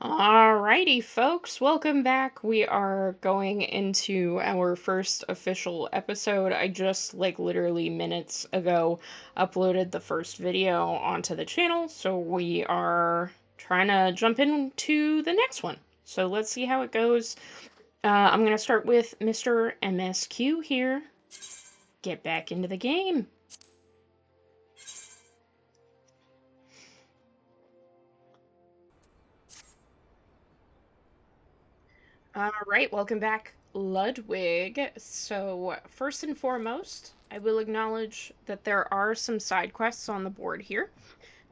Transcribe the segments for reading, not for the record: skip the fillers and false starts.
Alrighty, folks, welcome back. We are going into our first official episode. I just, literally minutes ago, uploaded the first video onto the channel, so we are trying to jump into the next one. So let's see how it goes. I'm going to start with Mr. MSQ here. Get back into the game. Alright, welcome back, Ludwig. So, first and foremost, I will acknowledge that there are some side quests on the board here.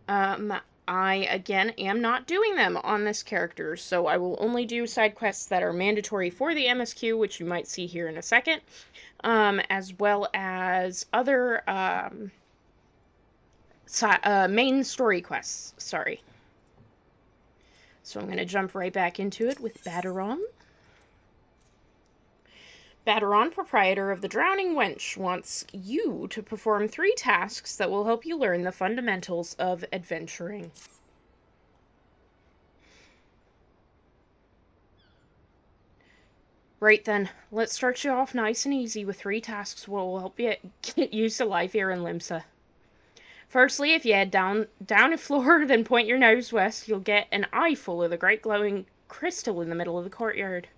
I, again, am not doing them on this character, so I will only do side quests that are mandatory for the MSQ, which you might see here in a second, as well as other, main story quests, sorry. So I'm going to jump right back into it with Baderon. Baderon, proprietor of the Drowning Wench, wants you to perform 3 tasks that will help you learn the fundamentals of adventuring. Right then, let's start you off nice and easy with 3 tasks that will help you get used to life here in Limsa. Firstly, if you head down a floor, then point your nose west, you'll get an eyeful of the great glowing crystal in the middle of the courtyard.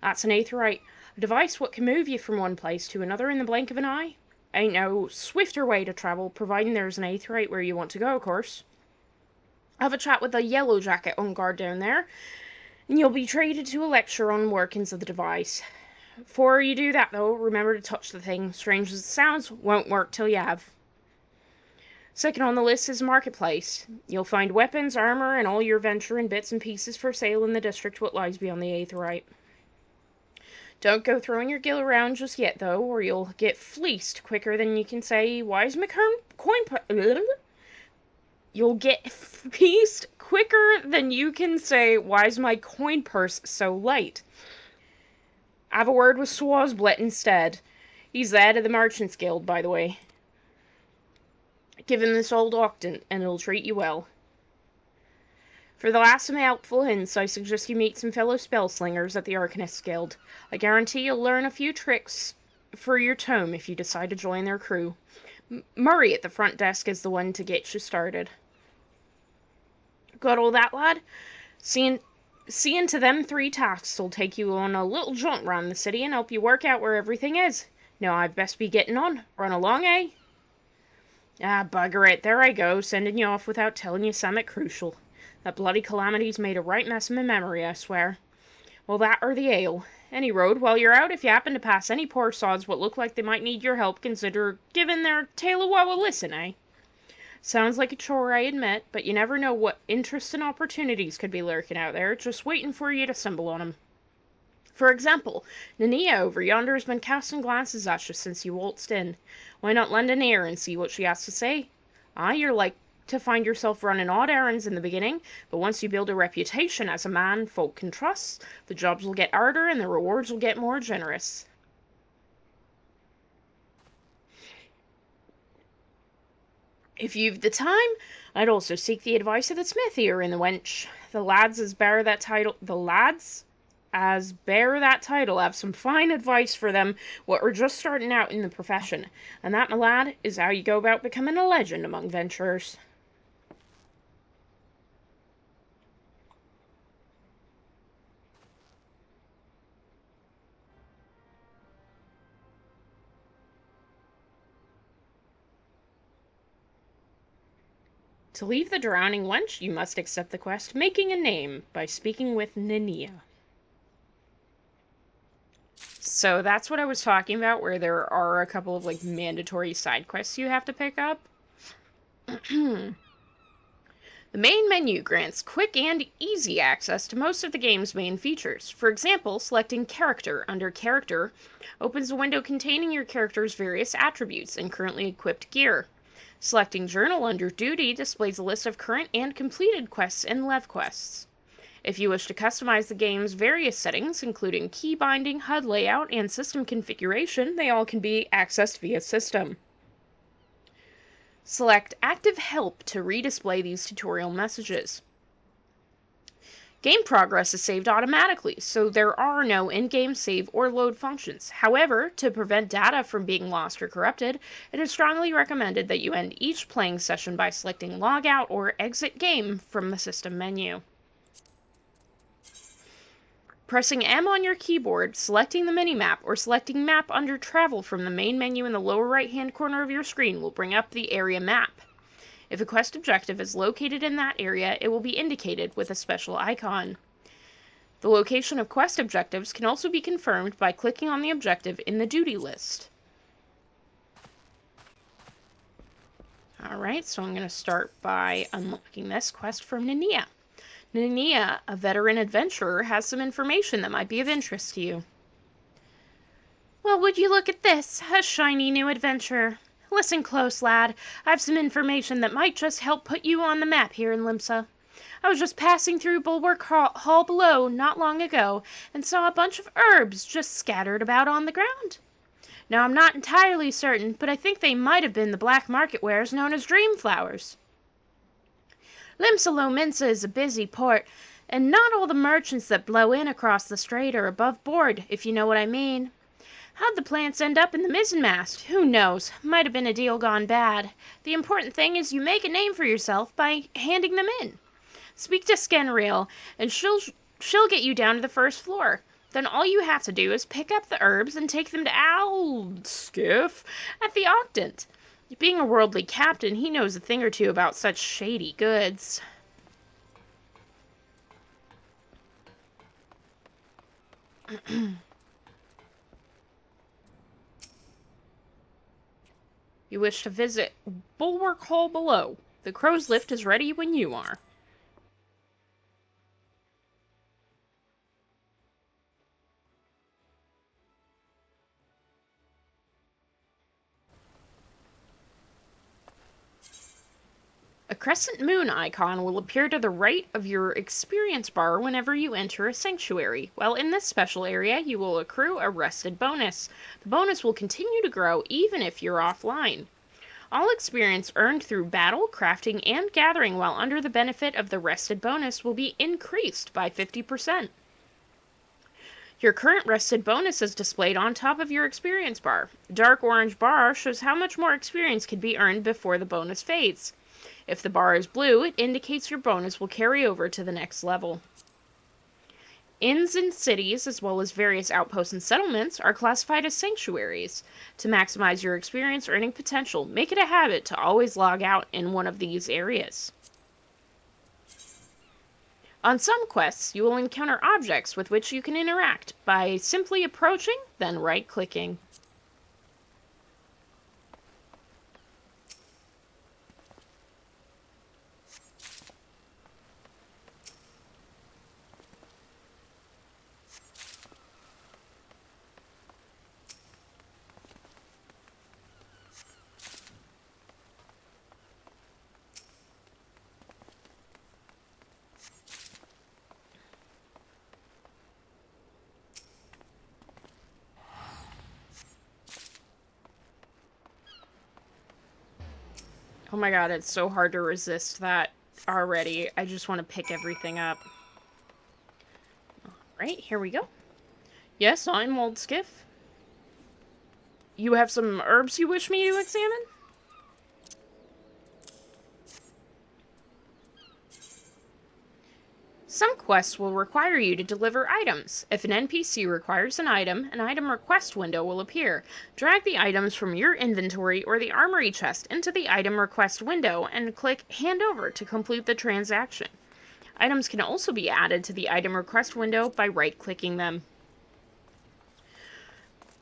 That's an aetheryte, a device what can move you from one place to another in the blink of an eye. Ain't no swifter way to travel, providing there's an aetheryte where you want to go, of course. Have a chat with the yellow jacket on guard down there, and you'll be treated to a lecture on workings of the device. Before you do that, though, remember to touch the thing. Strange as it sounds, won't work till you have. Second on the list is Marketplace. You'll find weapons, armor, and all your venture and bits and pieces for sale in the district what lies beyond the aetheryte. Don't go throwing your gill around just yet, though, or you'll get fleeced quicker than you can say, "Why's my You'll get fleeced quicker than you can say, "Why's my coin purse so light?" Have a word with Swazblet instead. He's the head of the Merchants Guild, by the way. Give him this old octant, and it'll treat you well. For the last some helpful hints, I suggest you meet some fellow spellslingers at the Arcanists Guild. I guarantee you'll learn a few tricks for your tome if you decide to join their crew. Murray at the front desk is the one to get you started. Got all that, lad? Seeing to them 3 tasks will take you on a little jaunt round the city and help you work out where everything is. Now I'd best be getting on. Run along, eh? Ah, bugger it. There I go, sending you off without telling you something crucial. That bloody calamity's made a right mess of my memory, I swear. Well, that or the ale. Any road, while you're out, if you happen to pass any poor sods what look like they might need your help, consider giving their tale a while a listen, eh? Sounds like a chore, I admit, but you never know what interests and opportunities could be lurking out there, just waiting for you to stumble on 'em. For example, Nania over yonder has been casting glances at you since you waltzed in. Why not lend an ear and see what she has to say? You're like to find yourself running odd errands in the beginning, but once you build a reputation as a man folk can trust, the jobs will get harder and the rewards will get more generous. If you've the time, I'd also seek the advice of the smith here in the wench. The lads as bear that title have some fine advice for them what are just starting out in the profession, and that, my lad, is how you go about becoming a legend among venturers. To leave the Drowning Wench, you must accept the quest Making a Name by speaking with Nania. So that's what I was talking about, where there are a couple of, mandatory side quests you have to pick up. The main menu grants quick and easy access to most of the game's main features. For example, selecting Character under Character opens a window containing your character's various attributes and currently equipped gear. Selecting Journal under Duty displays a list of current and completed quests and lev quests. If you wish to customize the game's various settings, including key binding, HUD layout, and system configuration, they all can be accessed via system. Select Active Help to redisplay these tutorial messages. Game progress is saved automatically, so there are no in-game save or load functions. However, to prevent data from being lost or corrupted, it is strongly recommended that you end each playing session by selecting Log Out or Exit Game from the system menu. Pressing M on your keyboard, selecting the minimap, or selecting Map under Travel from the main menu in the lower right-hand corner of your screen will bring up the area map. If a quest objective is located in that area, it will be indicated with a special icon. The location of quest objectives can also be confirmed by clicking on the objective in the duty list. Alright, so I'm going to start by unlocking this quest from Nania. Nania, a veteran adventurer, has some information that might be of interest to you. Well, would you look at this, a shiny new adventure. Listen close, lad. I have some information that might just help put you on the map here in Limsa. I was just passing through Bulwark Hall below not long ago and saw a bunch of herbs just scattered about on the ground. Now, I'm not entirely certain, but I think they might have been the black market wares known as dream flowers. Limsa is a busy port, and not all the merchants that blow in across the strait are above board, if you know what I mean. How'd the plants end up in the mizzenmast? Who knows? Might have been a deal gone bad. The important thing is you make a name for yourself by handing them in. Speak to Skenreel, and she'll get you down to the first floor. Then all you have to do is pick up the herbs and take them to Skiff at the Octant. Being a worldly captain, he knows a thing or two about such shady goods. You wish to visit Bulwark Hall below. The crow's lift is ready when you are. A crescent moon icon will appear to the right of your experience bar whenever you enter a sanctuary. While in this special area, you will accrue a rested bonus. The bonus will continue to grow even if you're offline. All experience earned through battle, crafting, and gathering while under the benefit of the rested bonus will be increased by 50%. Your current rested bonus is displayed on top of your experience bar. The dark orange bar shows how much more experience can be earned before the bonus fades. If the bar is blue, it indicates your bonus will carry over to the next level. Inns and cities, as well as various outposts and settlements, are classified as sanctuaries. To maximize your experience earning potential, make it a habit to always log out in one of these areas. On some quests, you will encounter objects with which you can interact by simply approaching, then right-clicking. Oh my god, it's so hard to resist that already. I just want to pick everything up. Alright, here we go. Yes, I'm Old Skiff. You have some herbs you wish me to examine? Some quests will require you to deliver items. If an NPC requires an item request window will appear. Drag the items from your inventory or the armory chest into the item request window and click Hand Over to complete the transaction. Items can also be added to the item request window by right-clicking them.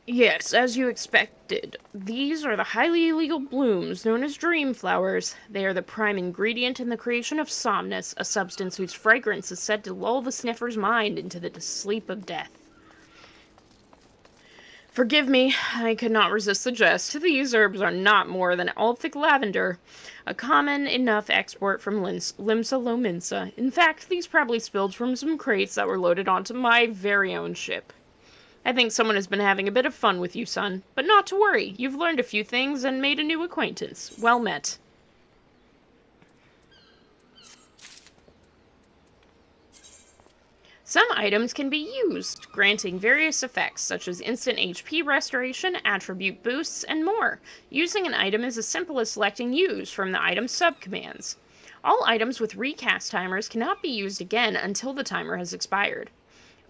Yes, as you expected. These are the highly illegal blooms known as dream flowers. They are the prime ingredient in the creation of somnus, a substance whose fragrance is said to lull the sniffer's mind into the sleep of death. Forgive me, I could not resist the jest. These herbs are not more than Althic lavender, a common enough export from Limsa Lominsa. In fact, these probably spilled from some crates that were loaded onto my very own ship. I think someone has been having a bit of fun with you, son. But not to worry, you've learned a few things and made a new acquaintance. Well met. Some items can be used, granting various effects such as instant HP restoration, attribute boosts, and more. Using an item is as simple as selecting Use from the item's subcommands. All items with recast timers cannot be used again until the timer has expired.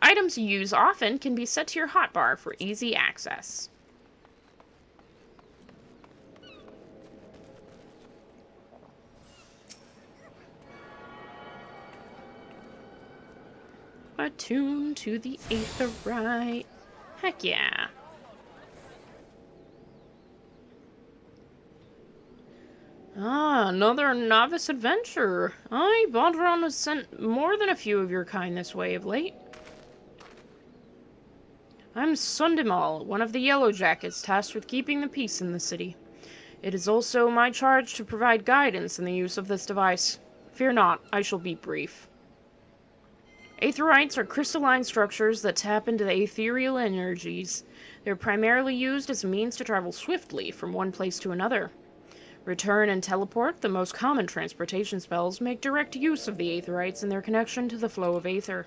Items you use often can be set to your hotbar for easy access. Attuned to the aetherite. Heck yeah. Ah, another novice adventurer. Bodron has sent more than a few of your kind this way of late. I'm Sundimal, one of the Yellow Jackets tasked with keeping the peace in the city. It is also my charge to provide guidance in the use of this device. Fear not, I shall be brief. Aetherites are crystalline structures that tap into the ethereal energies. They're primarily used as a means to travel swiftly from one place to another. Return and teleport, the most common transportation spells, make direct use of the Aetherites in their connection to the flow of Aether.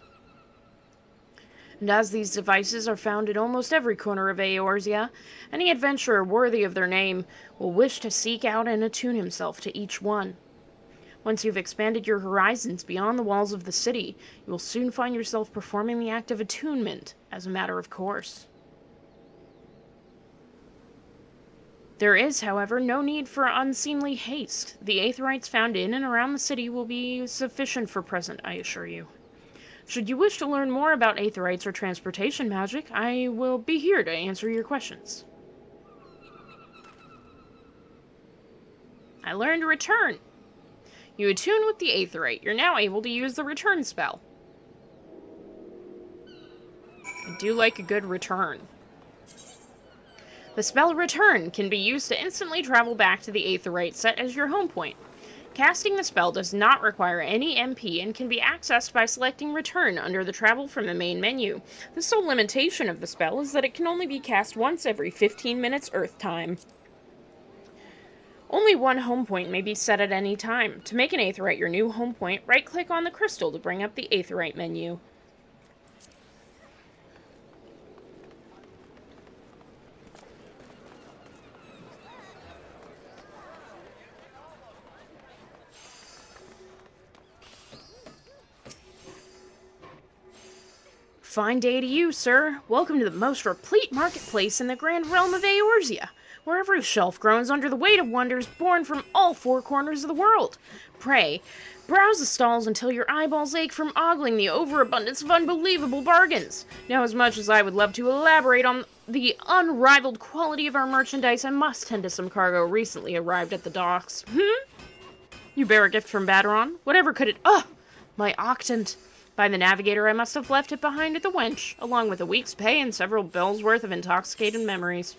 And as these devices are found in almost every corner of Eorzea, any adventurer worthy of their name will wish to seek out and attune himself to each one. Once you've expanded your horizons beyond the walls of the city, you will soon find yourself performing the act of attunement as a matter of course. There is, however, no need for unseemly haste. The Aetherites found in and around the city will be sufficient for present, I assure you. Should you wish to learn more about Aetherites or transportation magic, I will be here to answer your questions. I learned Return. You attune with the Aetherite. You're now able to use the Return spell. I do like a good return. The spell Return can be used to instantly travel back to the Aetherite set as your home point. Casting the spell does not require any MP and can be accessed by selecting Return under the Travel from the main menu. The sole limitation of the spell is that it can only be cast once every 15 minutes Earth time. Only one home point may be set at any time. To make an Aetherite your new home point, right-click on the crystal to bring up the Aetherite menu. Fine day to you, sir. Welcome to the most replete marketplace in the grand realm of Eorzea, where every shelf groans under the weight of wonders born from all four corners of the world. Pray, browse the stalls until your eyeballs ache from ogling the overabundance of unbelievable bargains. Now, as much as I would love to elaborate on the unrivaled quality of our merchandise, I must tend to some cargo recently arrived at the docks. You bear a gift from Baderon? Whatever could it... my octant. By the navigator, I must have left it behind at the wench, along with a week's pay and several bells' worth of intoxicated memories.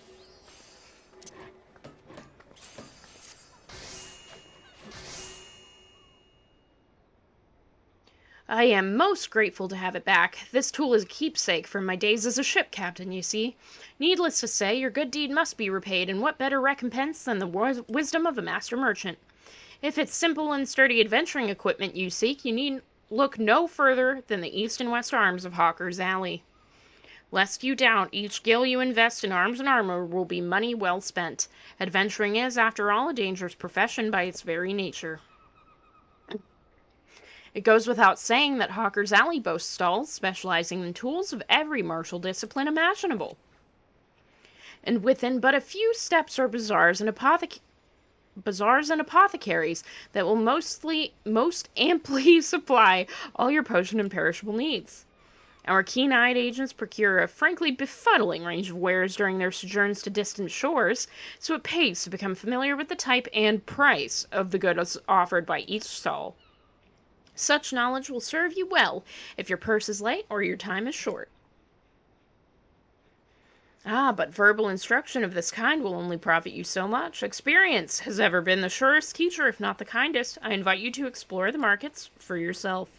I am most grateful to have it back. This tool is a keepsake from my days as a ship captain, you see. Needless to say, your good deed must be repaid, and what better recompense than the wisdom of a master merchant? If it's simple and sturdy adventuring equipment you seek, you need look no further than the east and west arms of Hawker's Alley. Lest you doubt, each gil you invest in arms and armor will be money well spent. Adventuring is, after all, a dangerous profession by its very nature. It goes without saying that Hawker's Alley boasts stalls specializing in tools of every martial discipline imaginable. And within but a few steps are bazaars and apothecaries that will most amply supply all your potion and perishable needs. Our keen-eyed agents procure a frankly befuddling range of wares during their sojourns to distant shores, so it pays to become familiar with the type and price of the goods offered by each stall. Such knowledge will serve you well if your purse is light or your time is short. But verbal instruction of this kind will only profit you so much. Experience has ever been the surest teacher, if not the kindest. I invite you to explore the markets for yourself.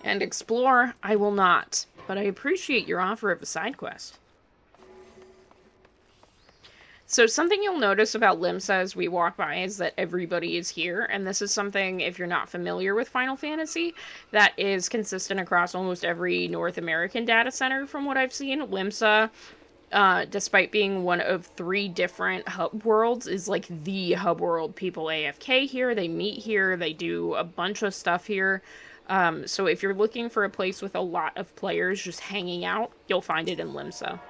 And explore I will not, but I appreciate your offer of a side quest. So something you'll notice about Limsa as we walk by is that everybody is here, and this is something, if you're not familiar with Final Fantasy, that is consistent across almost every North American data center from what I've seen. Limsa, despite being one of 3 different hub worlds, is like the hub world. People AFK here, they meet here, they do a bunch of stuff here. So if you're looking for a place with a lot of players just hanging out, you'll find it in Limsa.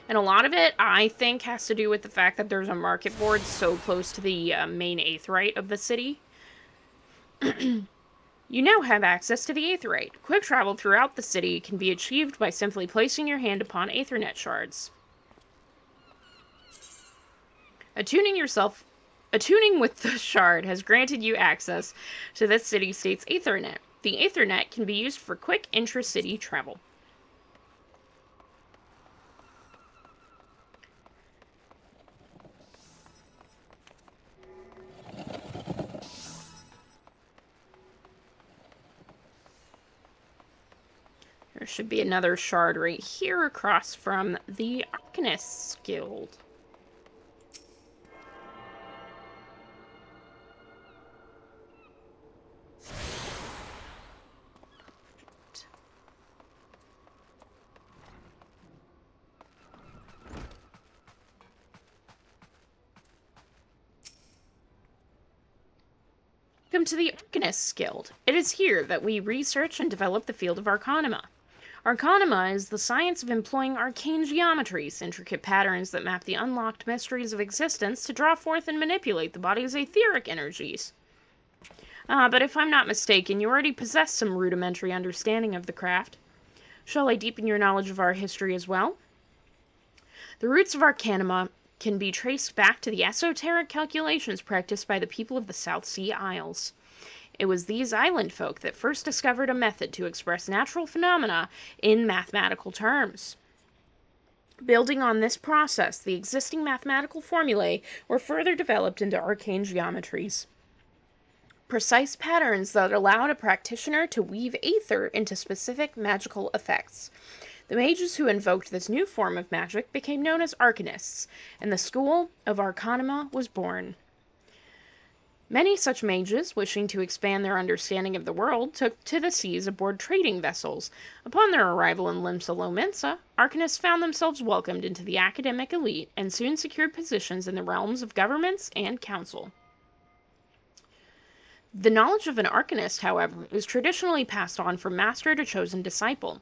And a lot of it, I think, has to do with the fact that there's a market board so close to the main aetheryte of the city. You now have access to the aetheryte. Quick travel throughout the city can be achieved by simply placing your hand upon aethernet shards. Attuning with the shard has granted you access to the city-state's aethernet. The aethernet can be used for quick intra-city travel. There should be another shard right here across from the Arcanist's Guild. Welcome to the Arcanist's Guild. It is here that we research and develop the field of Arcanima. Arcanima is the science of employing arcane geometries, intricate patterns that map the unlocked mysteries of existence to draw forth and manipulate the body's etheric energies. But if I'm not mistaken, you already possess some rudimentary understanding of the craft. Shall I deepen your knowledge of our history as well? The roots of Arcanima can be traced back to the esoteric calculations practiced by the people of the South Sea Isles. It was these island folk that first discovered a method to express natural phenomena in mathematical terms. Building on this process, the existing mathematical formulae were further developed into arcane geometries. Precise patterns that allowed a practitioner to weave aether into specific magical effects. The mages who invoked this new form of magic became known as Arcanists, and the school of Arcanima was born. Many such mages, wishing to expand their understanding of the world, took to the seas aboard trading vessels. Upon their arrival in Limsa Lominsa, Arcanists found themselves welcomed into the academic elite and soon secured positions in the realms of governments and council. The knowledge of an Arcanist, however, is traditionally passed on from master to chosen disciple.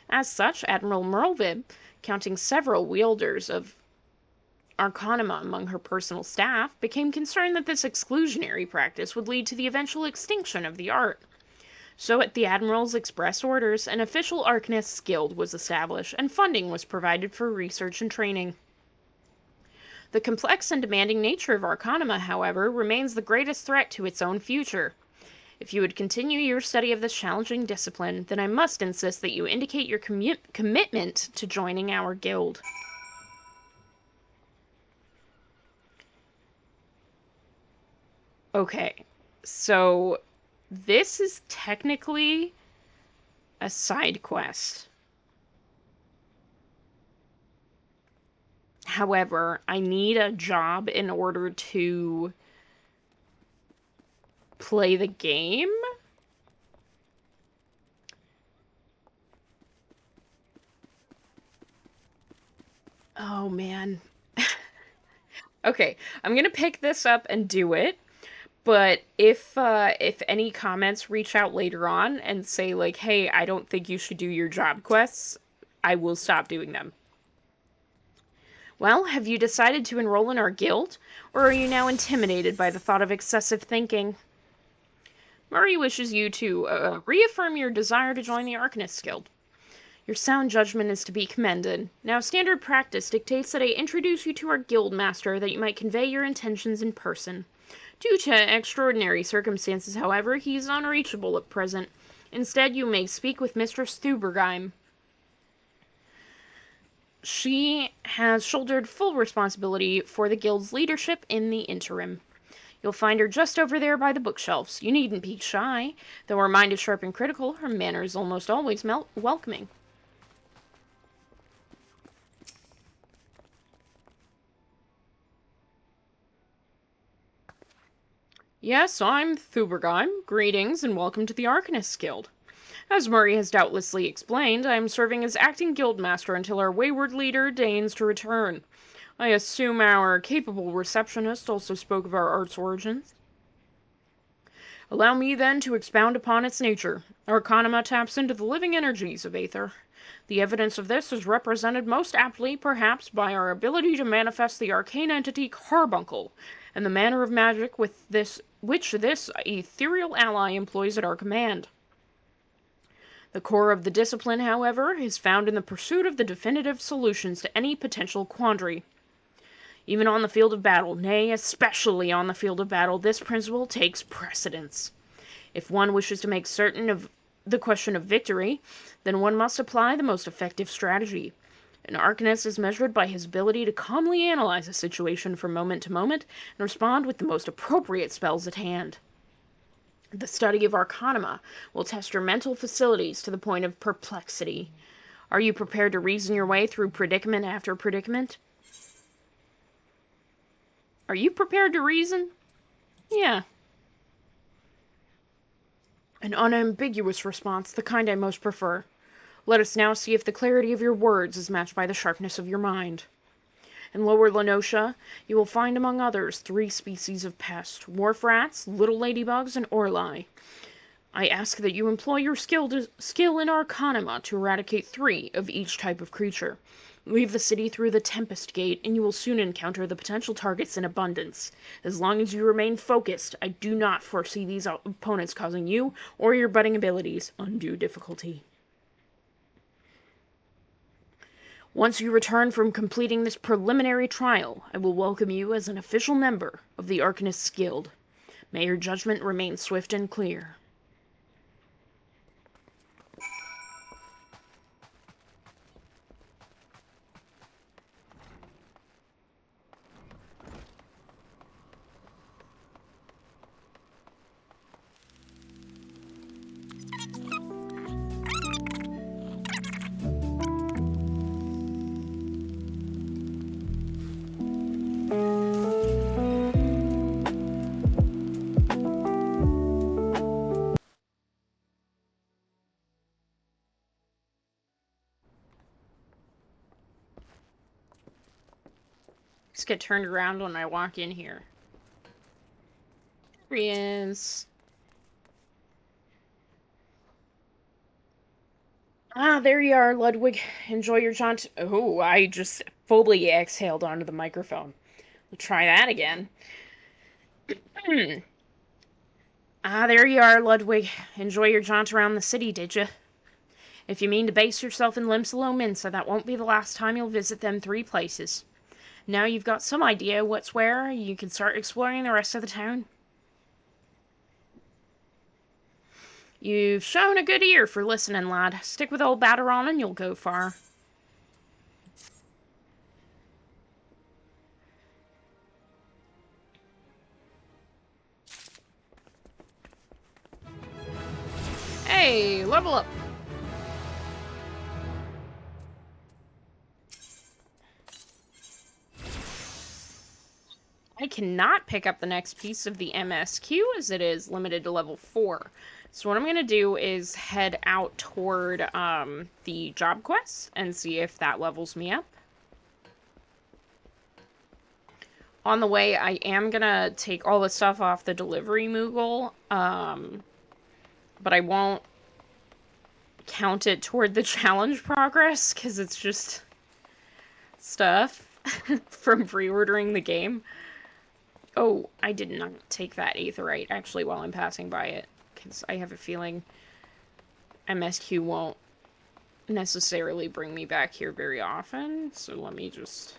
As such, Admiral Merlvib, counting several wielders of Arcanima among her personal staff, became concerned that this exclusionary practice would lead to the eventual extinction of the art. So at the Admiral's express orders, an official Arcanist's Guild was established, and funding was provided for research and training. The complex and demanding nature of Arcanima, however, remains the greatest threat to its own future. If you would continue your study of this challenging discipline, then I must insist that you indicate your commitment to joining our guild. Okay, so this is technically a side quest. However, I need a job in order to play the game. Oh, man. Okay, I'm gonna pick this up and do it. But if any comments reach out later on and say, like, hey, I don't think you should do your job quests, I will stop doing them. Well, have you decided to enroll in our guild, or are you now intimidated by the thought of excessive thinking? Murray wishes you to reaffirm your desire to join the Arcanist's Guild. Your sound judgment is to be commended. Now, standard practice dictates that I introduce you to our guild master that you might convey your intentions in person. Due to extraordinary circumstances, however, he is unreachable at present. Instead, you may speak with Mistress Thubergheim. She has shouldered full responsibility for the guild's leadership in the interim. You'll find her just over there by the bookshelves. You needn't be shy. Though her mind is sharp and critical, her manner is almost always welcoming. Yes, I'm Thubergeim. Greetings and welcome to the Arcanists Guild. As Murray has doubtlessly explained, I am serving as acting guildmaster until our wayward leader deigns to return. I assume our capable receptionist also spoke of our art's origins. Allow me, then, to expound upon its nature. Arcanima taps into the living energies of Aether. The evidence of this is represented most aptly, perhaps, by our ability to manifest the arcane entity Carbuncle, and the manner of magic which this ethereal ally employs at our command. The core of the discipline, however, is found in the pursuit of the definitive solutions to any potential quandary. Even on the field of battle, nay, especially on the field of battle, this principle takes precedence. If one wishes to make certain of the question of victory, then one must apply the most effective strategy. An arcanist is measured by his ability to calmly analyze a situation from moment to moment and respond with the most appropriate spells at hand. The study of Arcanima will test your mental facilities to the point of perplexity. Are you prepared to reason your way through predicament after predicament? Are you prepared to reason? Yeah. An unambiguous response, the kind I most prefer. Let us now see if the clarity of your words is matched by the sharpness of your mind. In Lower Lenosha, you will find among others 3 species of pest: wharf rats, little ladybugs, and orli. I ask that you employ your skill in Arcanima to eradicate 3 of each type of creature. Leave the city through the Tempest Gate, and you will soon encounter the potential targets in abundance. As long as you remain focused, I do not foresee these opponents causing you or your budding abilities undue difficulty. Once you return from completing this preliminary trial, I will welcome you as an official member of the Arcanists Guild. May your judgment remain swift and clear. Just get turned around when I walk in here. There he is. Ah, there you are, Ludwig. Enjoy your jaunt. Oh, I just fully exhaled onto the microphone. We'll try that again. Ah, there you are, Ludwig. Enjoy your jaunt around the city, did you? If you mean to base yourself in Limsalo Minsa, that won't be the last time you'll visit them 3 places. Now you've got some idea what's where, you can start exploring the rest of the town. You've shown a good ear for listening, lad. Stick with old Batteron and you'll go far. Hey, level up! I cannot pick up the next piece of the MSQ as it is limited to level 4. So what I'm going to do is head out toward the job quests and see if that levels me up. On the way, I am going to take all the stuff off the delivery Moogle, but I won't count it toward the challenge progress because it's just stuff from pre-ordering the game. Oh, I did not take that aetherite, actually, while I'm passing by it, because I have a feeling MSQ won't necessarily bring me back here very often, so let me just...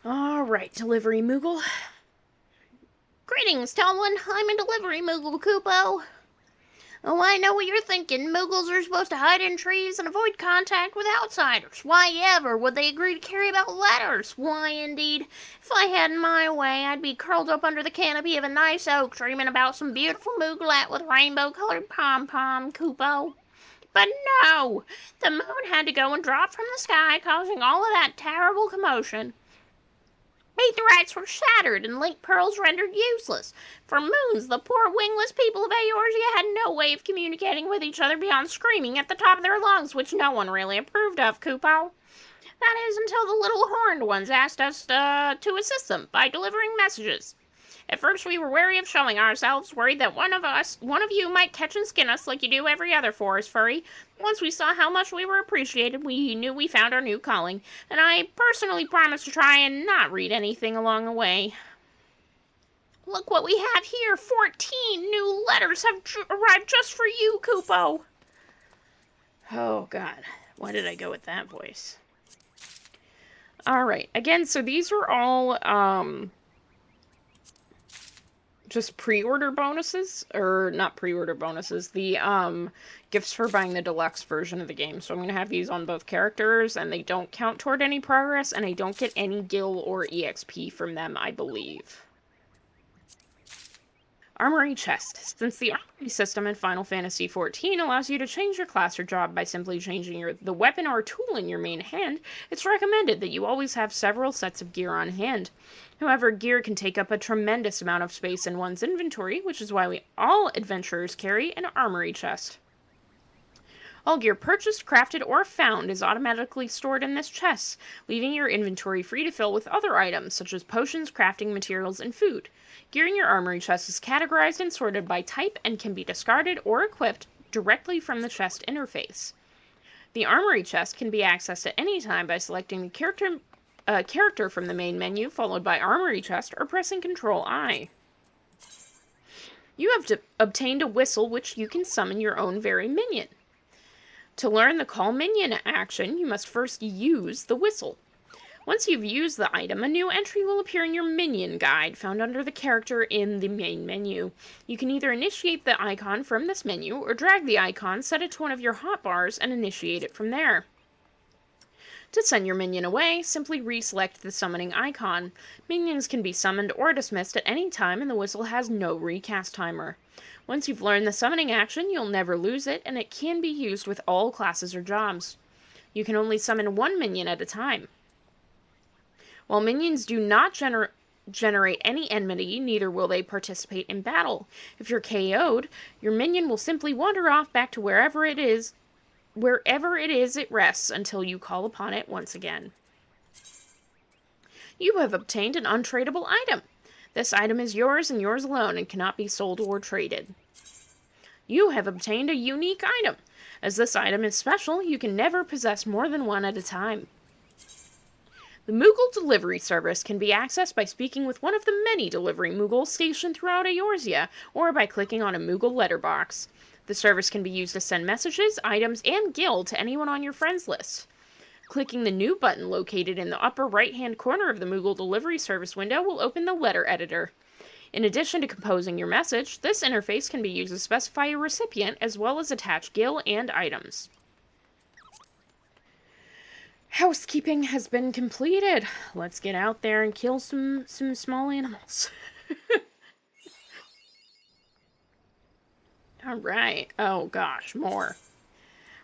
Alright, delivery Moogle. Greetings, Tall One. I'm a delivery Moogle, Kupo. Oh, I know what you're thinking. Moogles are supposed to hide in trees and avoid contact with outsiders. Why ever would they agree to carry about letters? Why, indeed, if I had my way, I'd be curled up under the canopy of a nice oak, dreaming about some beautiful Mooglet with rainbow-colored pom-pom, Kupo. But no! The moon had to go and drop from the sky, causing all of that terrible commotion. Meteorites were shattered and link pearls rendered useless. For moons, the poor wingless people of Eorzea had no way of communicating with each other beyond screaming at the top of their lungs, which no one really approved of, Kupo. That is until the little horned ones asked us to assist them by delivering messages. At first we were wary of showing ourselves, worried that one of you might catch and skin us like you do every other forest furry. Once we saw how much we were appreciated, we knew we found our new calling, and I personally promised to try and not read anything along the way. Look what we have here! 14 new letters have arrived just for you, Kupo! Oh, God. Why did I go with that voice? Alright, again, so these were all, just pre-order bonuses, or not pre-order bonuses, the gifts for buying the deluxe version of the game. So I'm going to have these on both characters, and they don't count toward any progress, and I don't get any gil or EXP from them, I believe. Armory Chest. Since the armory system in Final Fantasy XIV allows you to change your class or job by simply changing the weapon or tool in your main hand, it's recommended that you always have several sets of gear on hand. However, gear can take up a tremendous amount of space in one's inventory, which is why all adventurers carry an armory chest. All gear purchased, crafted, or found is automatically stored in this chest, leaving your inventory free to fill with other items, such as potions, crafting materials, and food. Gear in your armory chest is categorized and sorted by type and can be discarded or equipped directly from the chest interface. The armory chest can be accessed at any time by selecting the character from the main menu, followed by armory chest, or pressing Ctrl-I. You have obtained a whistle which you can summon your own very minion. To learn the Call Minion action, you must first use the whistle. Once you've used the item, a new entry will appear in your minion guide, found under the character in the main menu. You can either initiate the icon from this menu, or drag the icon, set it to one of your hotbars, and initiate it from there. To send your minion away, simply reselect the summoning icon. Minions can be summoned or dismissed at any time, and the whistle has no recast timer. Once you've learned the summoning action, you'll never lose it, and it can be used with all classes or jobs. You can only summon one minion at a time. While minions do not generate any enmity, neither will they participate in battle. If you're KO'd, your minion will simply wander off back to wherever it is it rests until you call upon it once again. You have obtained an untradeable item. This item is yours and yours alone and cannot be sold or traded. You have obtained a unique item. As this item is special, you can never possess more than one at a time. The Moogle delivery service can be accessed by speaking with one of the many delivery Moogles stationed throughout Eorzea, or by clicking on a Moogle letterbox. The service can be used to send messages, items, and gil to anyone on your friends list. Clicking the New button located in the upper right-hand corner of the Moogle delivery service window will open the letter editor. In addition to composing your message, this interface can be used to specify a recipient as well as attach gil and items. Housekeeping has been completed. Let's get out there and kill some small animals. Alright. Oh gosh, more.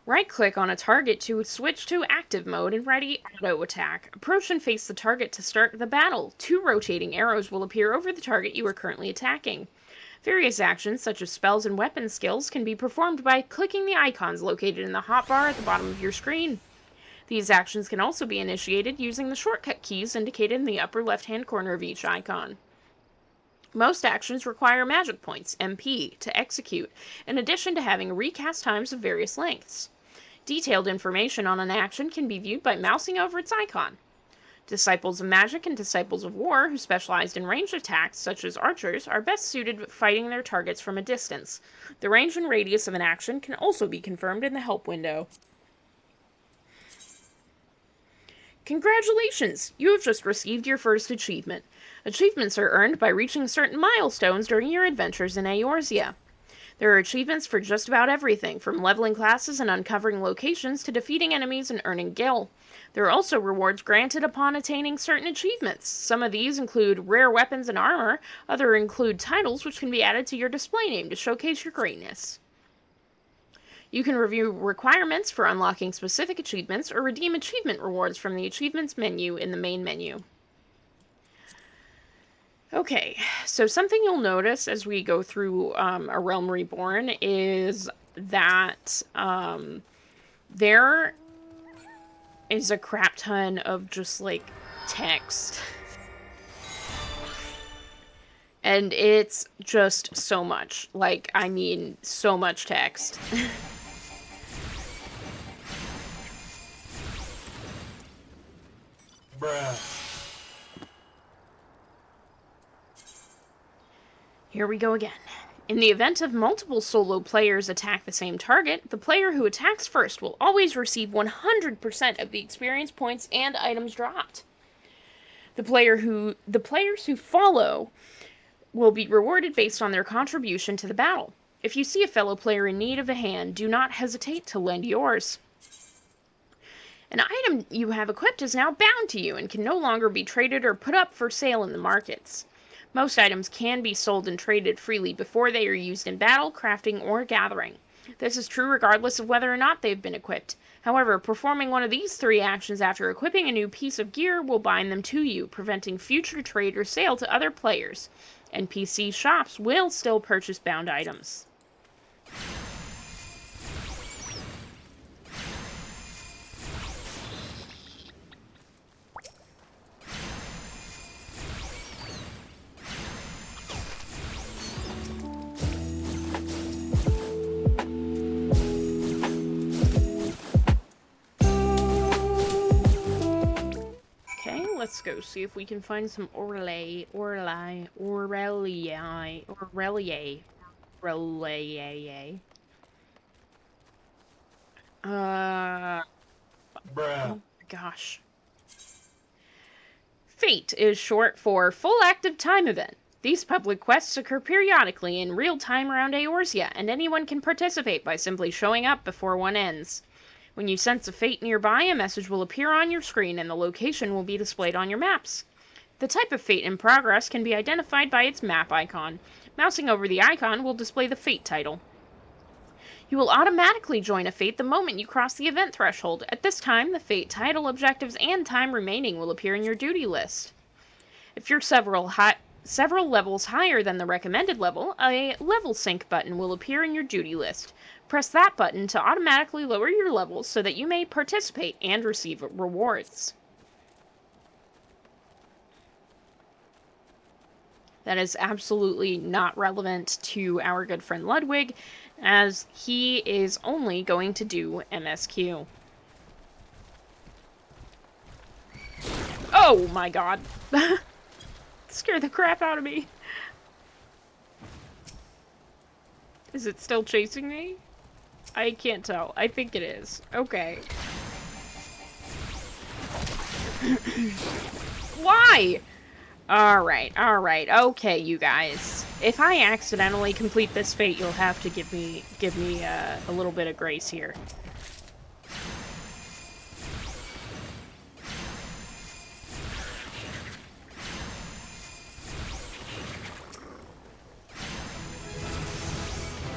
Right-click on a target to switch to active mode and ready auto attack. Approach and face the target to start the battle. 2 rotating arrows will appear over the target you are currently attacking. Various actions, such as spells and weapon skills, can be performed by clicking the icons located in the hotbar at the bottom of your screen. These actions can also be initiated using the shortcut keys indicated in the upper left-hand corner of each icon. Most actions require magic points, MP, to execute, in addition to having recast times of various lengths. Detailed information on an action can be viewed by mousing over its icon. Disciples of Magic and Disciples of War, who specialized in ranged attacks, such as archers, are best suited at fighting their targets from a distance. The range and radius of an action can also be confirmed in the help window. Congratulations! You have just received your first achievement. Achievements are earned by reaching certain milestones during your adventures in Eorzea. There are achievements for just about everything, from leveling classes and uncovering locations to defeating enemies and earning gil. There are also rewards granted upon attaining certain achievements. Some of these include rare weapons and armor, others include titles which can be added to your display name to showcase your greatness. You can review requirements for unlocking specific achievements or redeem achievement rewards from the achievements menu in the main menu. Okay, so something you'll notice as we go through A Realm Reborn is that there is a crap ton of just, like, text. And it's just so much. Like, I mean, so much text. Bruh. Here we go again. In the event of multiple solo players attack the same target, the player who attacks first will always receive 100% of the experience points and items dropped. The players who follow will be rewarded based on their contribution to the battle. If you see a fellow player in need of a hand, do not hesitate to lend yours. An item you have equipped is now bound to you and can no longer be traded or put up for sale in the markets. Most items can be sold and traded freely before they are used in battle, crafting, or gathering. This is true regardless of whether or not they've been equipped. However, performing one of these 3 actions after equipping a new piece of gear will bind them to you, preventing future trade or sale to other players. NPC shops will still purchase bound items. Let's go see if we can find some Aurelie. Bruh. Oh gosh. Fate is short for Full Active Time Event. These public quests occur periodically in real time around Eorzea, and anyone can participate by simply showing up before one ends. When you sense a fate nearby, a message will appear on your screen and the location will be displayed on your maps. The type of fate in progress can be identified by its map icon. Mousing over the icon will display the fate title. You will automatically join a fate the moment you cross the event threshold. At this time, the fate title, objectives, and time remaining will appear in your duty list. If you're several levels higher than the recommended level, a level sync button will appear in your duty list. Press that button to automatically lower your levels so that you may participate and receive rewards. That is absolutely not relevant to our good friend Ludwig, as he is only going to do MSQ. Oh my god. Scared the crap out of me. Is it still chasing me? I can't tell. I think it is. Okay. Why? Alright. Okay, you guys. If I accidentally complete this fate, you'll have to give me a little bit of grace here.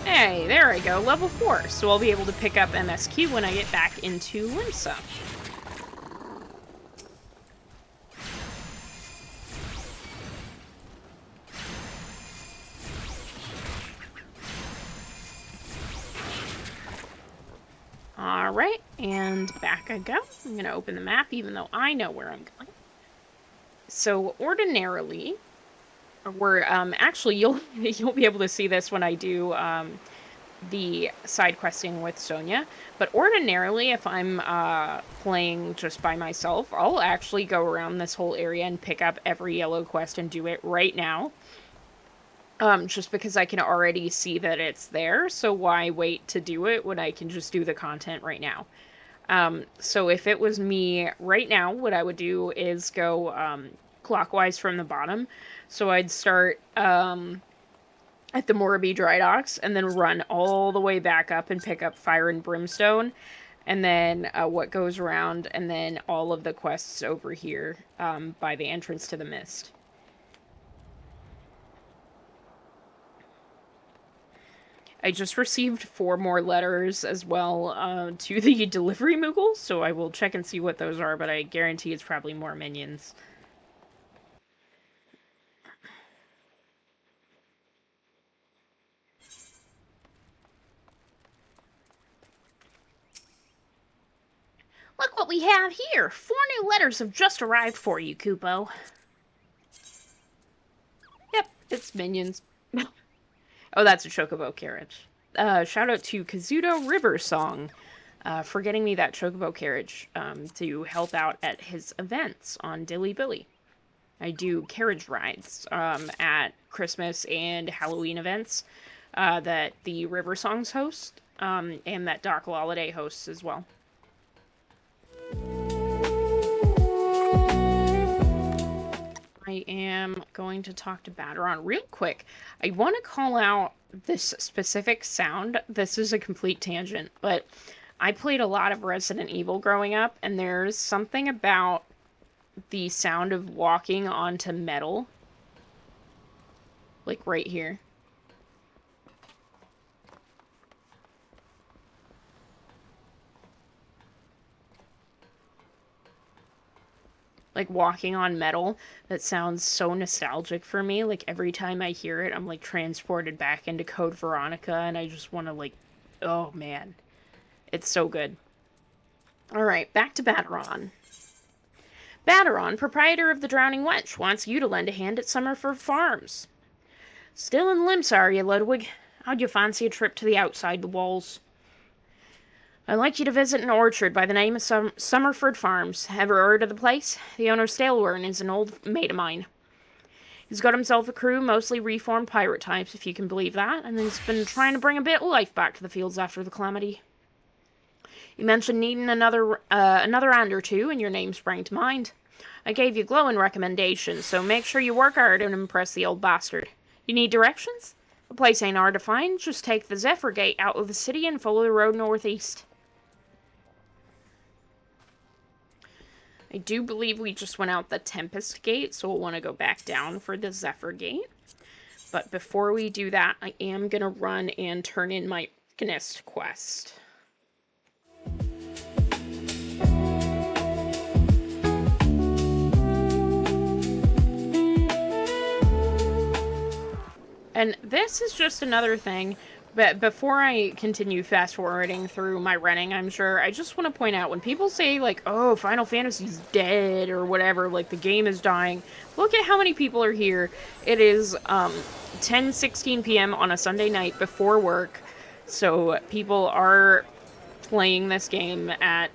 Hey, there I go, level 4, so I'll be able to pick up MSQ when I get back into Limsa. Alright, and back I go. I'm going to open the map even though I know where I'm going. So ordinarily, actually you'll be able to see this when I do the side questing with Sonia, but ordinarily if I'm playing just by myself, I'll actually go around this whole area and pick up every yellow quest and do it right now. Just because I can already see that it's there, so why wait to do it when I can just do the content right now? So if it was me right now, what I would do is go clockwise from the bottom. So I'd start at the Morabee Dry Docks, and then run all the way back up and pick up Fire and Brimstone, and then what goes around, and then all of the quests over here by the entrance to the Mist. I just received 4 more letters as well to the delivery Moogles, so I will check and see what those are, but I guarantee it's probably more minions. Look what we have here. 4 new letters have just arrived for you, Kupo. Yep, it's minions. Oh, that's a Chocobo carriage. Shout out to Kazuto River Song for getting me that Chocobo carriage to help out at his events on Dilly Billy. I do carriage rides at Christmas and Halloween events that the River Songs host and that Doc Holiday hosts as well. I am going to talk to Baderon real quick. I want to call out this specific sound. This is a complete tangent, but I played a lot of Resident Evil growing up, and there's something about the sound of walking onto metal. Like right here. Like walking on metal, that sounds so nostalgic for me. Like every time I hear it, I'm like transported back into Code Veronica, and I just want to like, oh man, it's so good. All right, back to Baderon. Baderon, proprietor of the Drowning Wench, wants you to lend a hand at Summerford Farms. Still in limps, are you, Ludwig? How'd you fancy a trip to the outside the walls? I'd like you to visit an orchard by the name of Summerford Farms. Ever heard of the place? The owner, Stalewern, is an old mate of mine. He's got himself a crew, mostly reformed pirate types, if you can believe that, and he's been trying to bring a bit of life back to the fields after the calamity. You mentioned needing another hand or two, and your name sprang to mind. I gave you glowing recommendations, so make sure you work hard and impress the old bastard. You need directions? The place ain't hard to find. Just take the Zephyr Gate out of the city and follow the road northeast. I do believe we just went out the Tempest Gate, so we'll want to go back down for the Zephyr Gate. But before we do that, I am going to run and turn in my Arcanist quest. And this is just another thing, but before I continue fast-forwarding through my running, I'm sure, I just want to point out, when people say, like, oh, Final Fantasy's dead, or whatever, like, the game is dying, look at how many people are here. It is 10:16 p.m. on a Sunday night before work, so people are playing this game at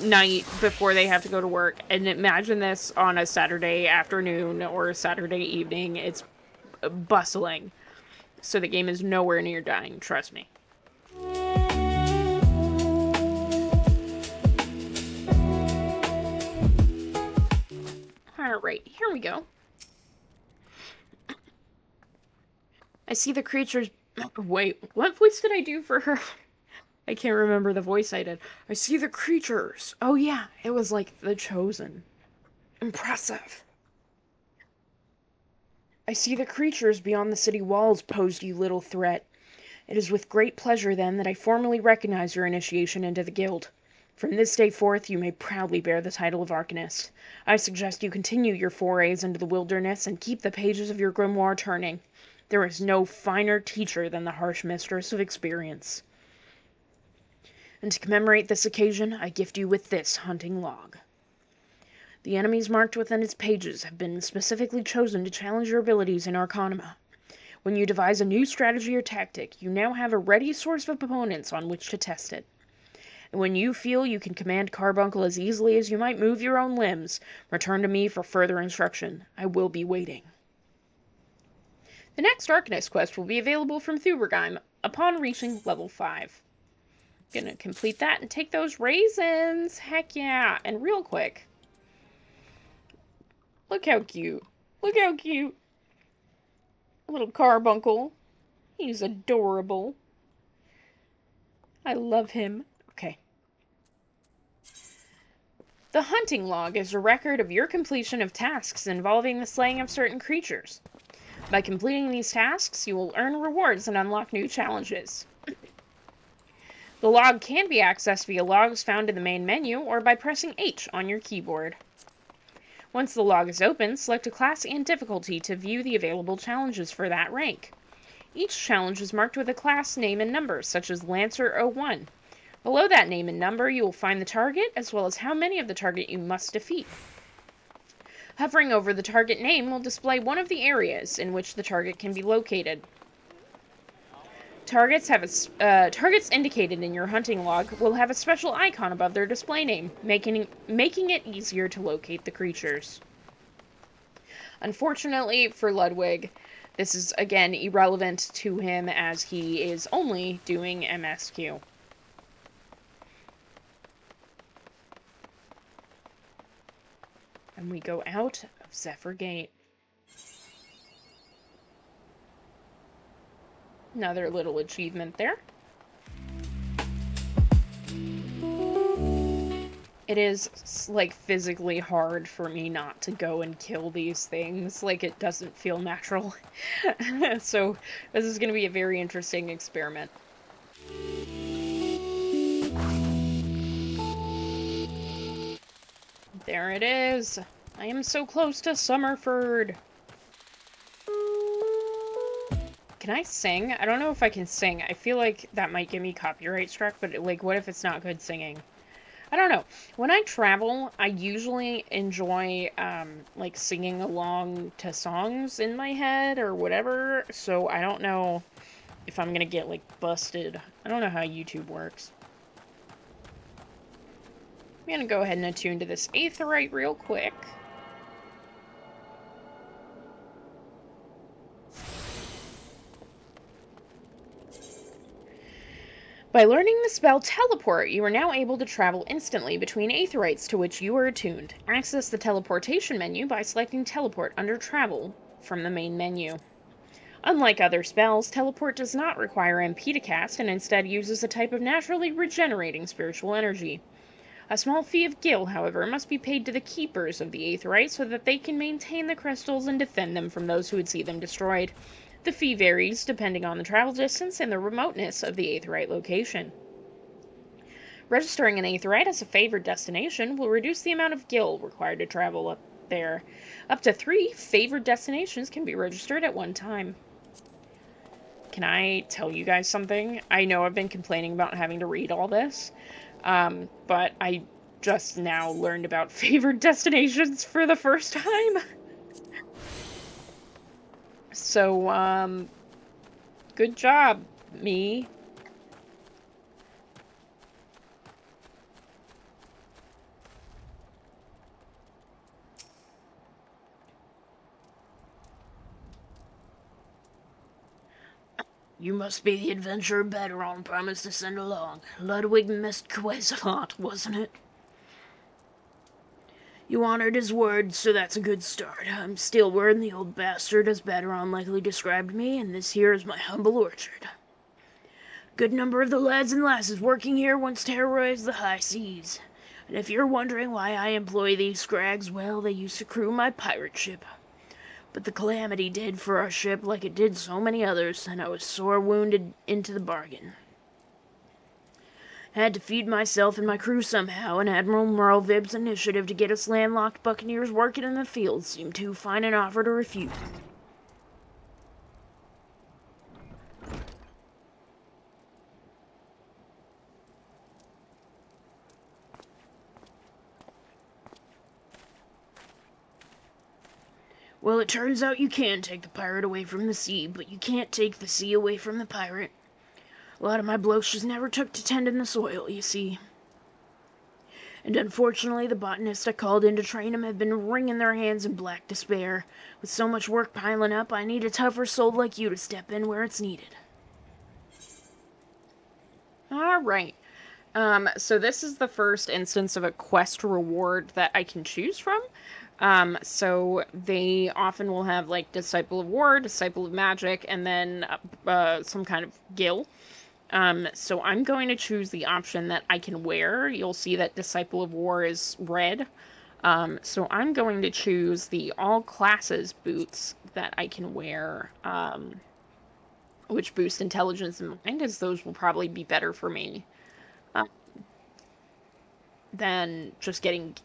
night before they have to go to work, and imagine this on a Saturday afternoon or a Saturday evening. It's bustling. So the game is nowhere near dying, trust me. Alright, here we go. I see the creatures... Wait, what voice did I do for her? I can't remember the voice I did. I see the creatures. Oh yeah, it was like The Chosen. Impressive. I see the creatures beyond the city walls posed you little threat. It is with great pleasure, then, that I formally recognize your initiation into the guild. From this day forth, you may proudly bear the title of Arcanist. I suggest you continue your forays into the wilderness and keep the pages of your grimoire turning. There is no finer teacher than the harsh mistress of experience. And to commemorate this occasion, I gift you with this hunting log. The enemies marked within its pages have been specifically chosen to challenge your abilities in Arcanima. When you devise a new strategy or tactic, you now have a ready source of opponents on which to test it. And when you feel you can command Carbuncle as easily as you might move your own limbs, return to me for further instruction. I will be waiting. The next Arcanist quest will be available from Thubergeim upon reaching level 5. Gonna complete that and take those raisins. Heck yeah. And real quick, look how cute. Look how cute. Little Carbuncle. He's adorable. I love him. Okay. The hunting log is a record of your completion of tasks involving the slaying of certain creatures. By completing these tasks, you will earn rewards and unlock new challenges. The log can be accessed via logs found in the main menu or by pressing H on your keyboard. Once the log is open, select a class and difficulty to view the available challenges for that rank. Each challenge is marked with a class name and number, such as Lancer 01. Below that name and number, you will find the target, as well as how many of the target you must defeat. Hovering over the target name will display one of the areas in which the target can be located. Targets indicated in your hunting log will have a special icon above their display name, making it easier to locate the creatures. Unfortunately for Ludwig, this is again irrelevant to him as he is only doing MSQ. And we go out of Zephyr Gate. Another little achievement there. It is, like, physically hard for me not to go and kill these things. Like, it doesn't feel natural. So, this is going to be a very interesting experiment. There it is. I am so close to Summerford. Can I sing? I don't know if I can sing. I feel like that might get me copyright struck, but, like, what if it's not good singing? I don't know. When I travel, I usually enjoy, like, singing along to songs in my head or whatever, so I don't know if I'm gonna get, like, busted. I don't know how YouTube works. I'm gonna go ahead and attune to this aetheryte real quick. By learning the spell Teleport, you are now able to travel instantly between aetherytes to which you are attuned. Access the teleportation menu by selecting Teleport under Travel from the main menu. Unlike other spells, Teleport does not require MP to cast and instead uses a type of naturally regenerating spiritual energy. A small fee of gil, however, must be paid to the keepers of the aetheryte so that they can maintain the crystals and defend them from those who would see them destroyed. The fee varies depending on the travel distance and the remoteness of the aetheryte location. Registering an aetheryte as a favored destination will reduce the amount of gil required to travel up there. Up to 3 favored destinations can be registered at one time. Can I tell you guys something? I know I've been complaining about having to read all this, but I just now learned about favored destinations for the first time. So, good job, me. You must be the adventurer Beteron promised to send along. Ludwig Mesquesalot, wasn't it? You honored his word, so that's a good start. I'm still wearing the old bastard, as Beteron likely described me, and this here is my humble orchard. Good number of the lads and lasses working here once terrorized the high seas. And if you're wondering why I employ these scrags, well, they used to crew my pirate ship. But the calamity did for our ship like it did so many others, and I was sore wounded into the bargain. Had to feed myself and my crew somehow, and Admiral Merlvib's initiative to get us landlocked buccaneers working in the fields seemed too fine an offer to refuse. Well, it turns out you can take the pirate away from the sea, but you can't take the sea away from the pirate. A lot of my blokes just never took to tending the soil, you see. And unfortunately, the botanists I called in to train 'em have been wringing their hands in black despair. With so much work piling up, I need a tougher soul like you to step in where it's needed. Alright. So this is the first instance of a quest reward that I can choose from. So they often will have, like, Disciple of War, Disciple of Magic, and then some kind of Gil. So I'm going to choose the option that I can wear. You'll see that Disciple of War is red. So I'm going to choose the all classes boots that I can wear, which boost intelligence and mind, as those will probably be better for me than just getting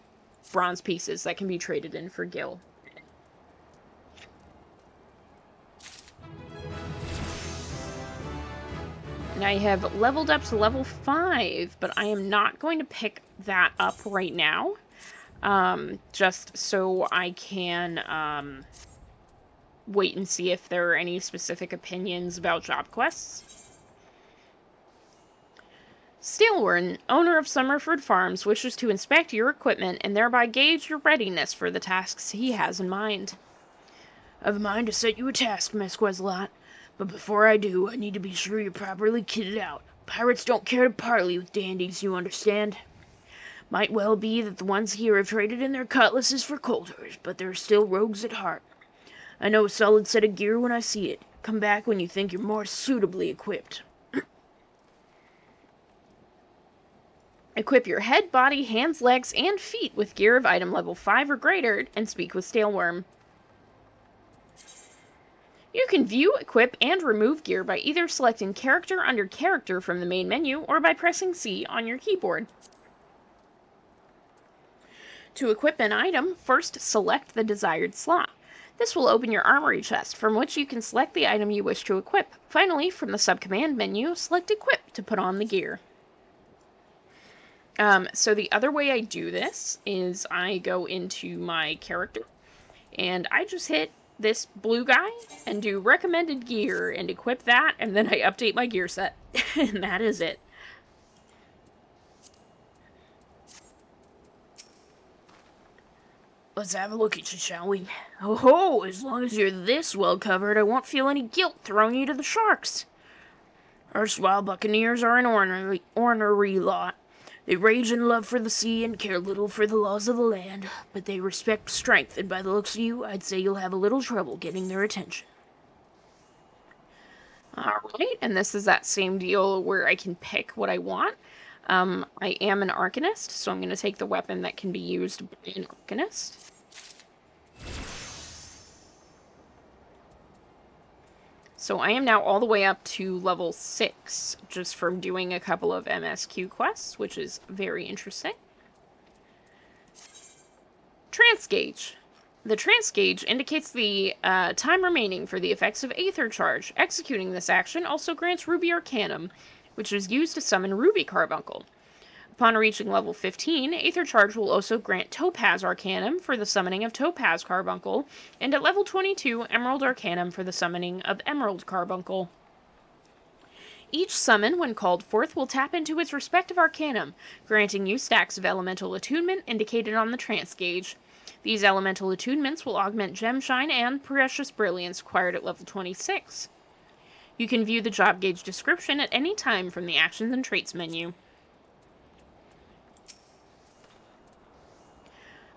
bronze pieces that can be traded in for Gil. And I have leveled up to level 5, but I am not going to pick that up right now. Just so I can wait and see if there are any specific opinions about job quests. Steelworn, owner of Summerford Farms, wishes to inspect your equipment and thereby gauge your readiness for the tasks he has in mind. I've a mind to set you a task, Mesquesalot, but before I do, I need to be sure you're properly kitted out. Pirates don't care to parley with dandies, you understand. Might well be that the ones here have traded in their cutlasses for coulters, but they're still rogues at heart. I know a solid set of gear when I see it. Come back when you think you're more suitably equipped. Equip your head, body, hands, legs, and feet with gear of item level 5 or greater, and speak with Steelworm. You can view, equip, and remove gear by either selecting Character under Character from the main menu, or by pressing C on your keyboard. To equip an item, first select the desired slot. This will open your armory chest, from which you can select the item you wish to equip. Finally, from the sub-command menu, select Equip to put on the gear. So the other way I do this is I go into my character, and I just hit this blue guy and do recommended gear and equip that, and then I update my gear set, and that is it. Let's have a look at you, shall we? Oh, as long as you're this well covered, I won't feel any guilt throwing you to the sharks. Erstwhile buccaneers are an ornery lot. They rage in love for the sea and care little for the laws of the land, but they respect strength, and by the looks of you, I'd say you'll have a little trouble getting their attention. Alright, and this is that same deal where I can pick what I want. I am an Arcanist, so I'm going to take the weapon that can be used by an Arcanist. So I am now all the way up to level 6, just from doing a couple of MSQ quests, which is very interesting. Trance Gauge. The Trance Gauge indicates the time remaining for the effects of Aether Charge. Executing this action also grants Ruby Arcanum, which is used to summon Ruby Carbuncle. Upon reaching level 15, Aether Charge will also grant Topaz Arcanum for the summoning of Topaz Carbuncle, and at level 22, Emerald Arcanum for the summoning of Emerald Carbuncle. Each summon, when called forth, will tap into its respective Arcanum, granting you stacks of Elemental Attunement indicated on the Trance Gauge. These Elemental Attunements will augment Gemshine and Precious Brilliance acquired at level 26. You can view the job gauge description at any time from the Actions and Traits menu.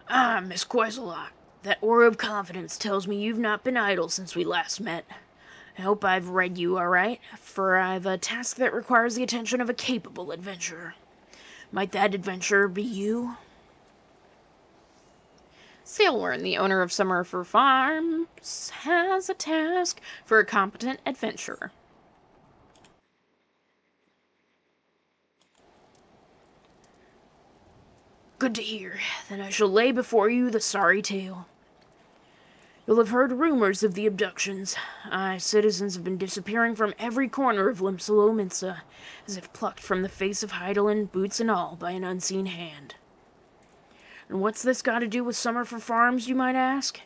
Ah, Mesquesalot, that aura of confidence tells me you've not been idle since we last met. I hope I've read you all right, for I've a task that requires the attention of a capable adventurer. Might that adventurer be you? Steelworn, the owner of Summerford Farms, has a task for a competent adventurer. Good to hear. Then I shall lay before you the sorry tale. You'll have heard rumors of the abductions. Citizens have been disappearing from every corner of Limsalominsa, as if plucked from the face of Heidelin, boots and all, by an unseen hand. And what's this got to do with Summerford Farms, you might ask?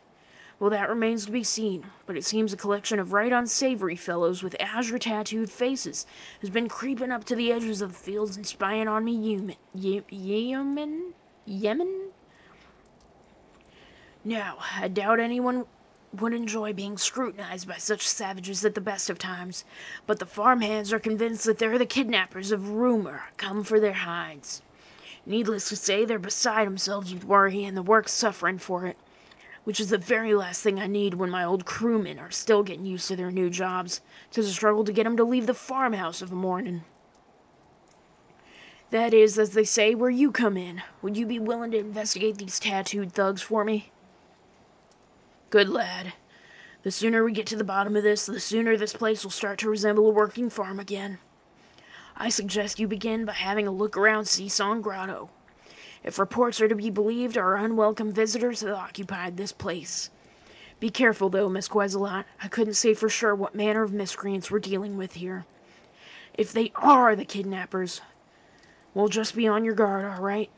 Well, that remains to be seen, but it seems a collection of right unsavory fellows with azure-tattooed faces has been creeping up to the edges of the fields and spying on me Yemen? Now, I doubt anyone would enjoy being scrutinized by such savages at the best of times, but the farmhands are convinced that they're the kidnappers of rumor, come for their hides. Needless to say, they're beside themselves with worry, and the work's suffering for it. which is the very last thing I need when my old crewmen are still getting used to their new jobs. 'Tis a struggle to get 'em to leave the farmhouse of a morning. That is, as they say, where you come in. Would you be willing to investigate these tattooed thugs for me? Good lad. The sooner we get to the bottom of this, the sooner this place will start to resemble a working farm again. I suggest you begin by having a look around Seasong Grotto. If reports are to be believed, our unwelcome visitors have occupied this place. Be careful, though, Mesquesalot. I couldn't say for sure what manner of miscreants we're dealing with here. If they are the kidnappers, we'll just be on your guard, all right?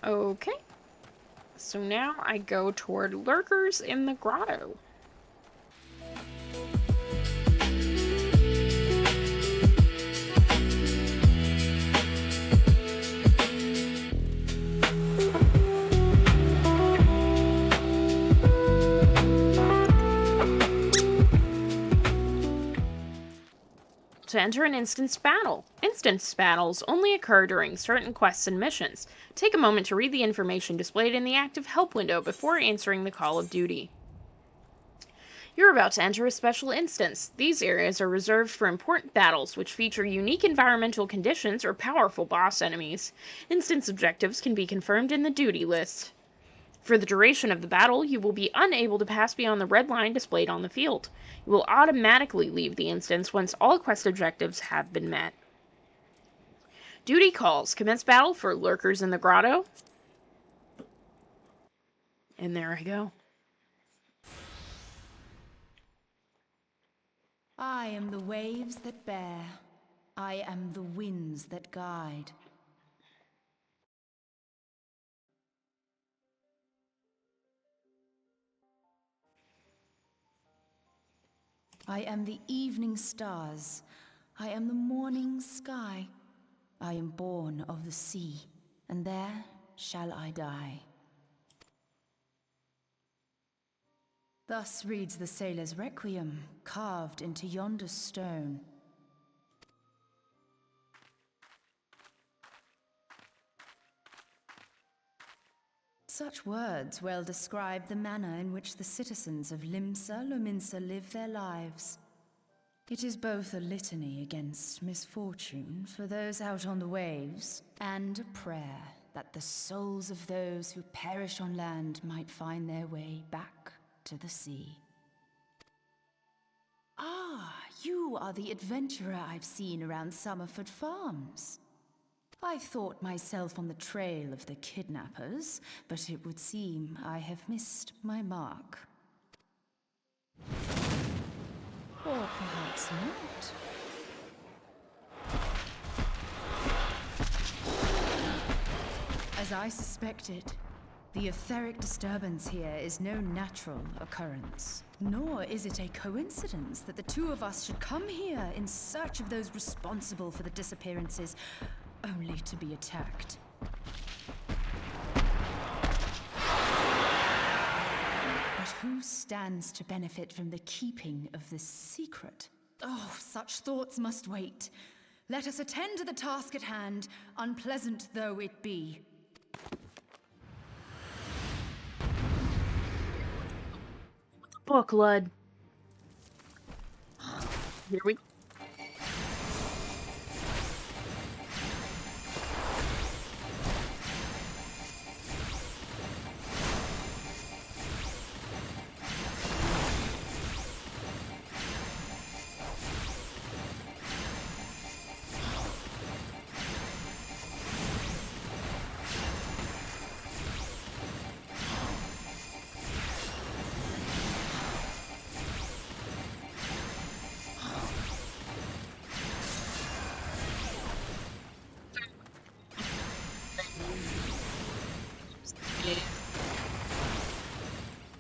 Okay. So now I go toward lurkers in the grotto. To enter an instance battle. Instance battles only occur during certain quests and missions. Take a moment to read the information displayed in the active help window before answering the call of duty. You're about to enter a special instance. These areas are reserved for important battles which feature unique environmental conditions or powerful boss enemies. Instance objectives can be confirmed in the duty list. For the duration of the battle, you will be unable to pass beyond the red line displayed on the field. You will automatically leave the instance once all quest objectives have been met. Duty calls. Commence battle for lurkers in the grotto. And there I go. I am the waves that bear. I am the winds that guide. I am the evening stars. I am the morning sky. I am born of the sea, and there shall I die. Thus reads the sailor's requiem, carved into yonder stone. Such words well describe the manner in which the citizens of Limsa Lominsa live their lives. It is both a litany against misfortune for those out on the waves, and a prayer that the souls of those who perish on land might find their way back to the sea. Ah, you are the adventurer I've seen around Summerford Farms. I thought myself on the trail of the kidnappers, but it would seem I have missed my mark. Or perhaps not. As I suspected, the etheric disturbance here is no natural occurrence. Nor is it a coincidence that the two of us should come here in search of those responsible for the disappearances, only to be attacked. But who stands to benefit from the keeping of this secret? Oh, such thoughts must wait. Let us attend to the task at hand, unpleasant though it be. Book, Lud. Here we go.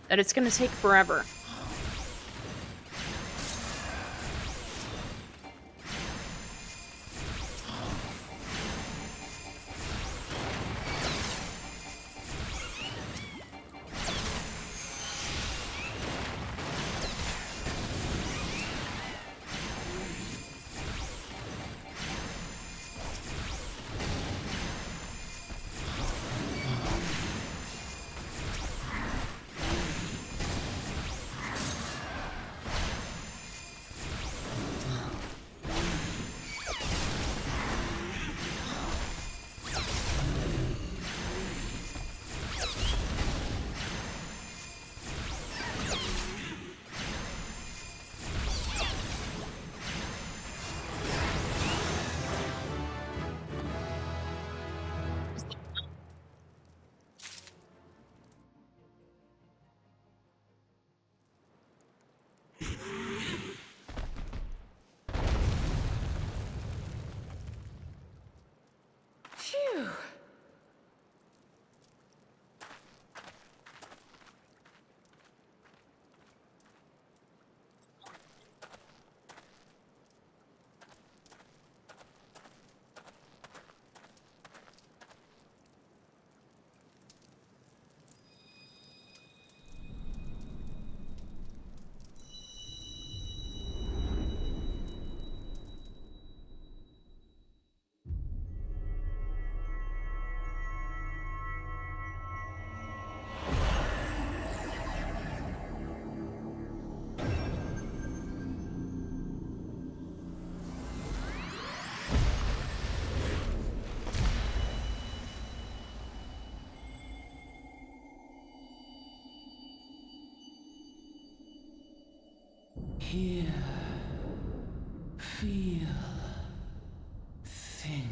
That it's going to take forever. Hear, feel, think.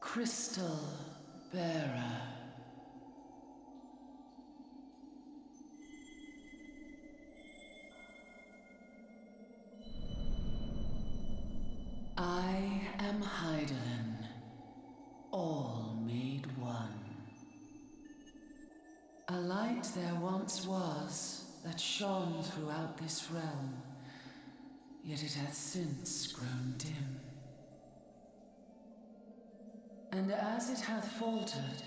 Crystal Bearer. I am Heidelin, all made one. A light there once was that shone throughout this realm, yet it hath since grown dim. And as it hath faltered,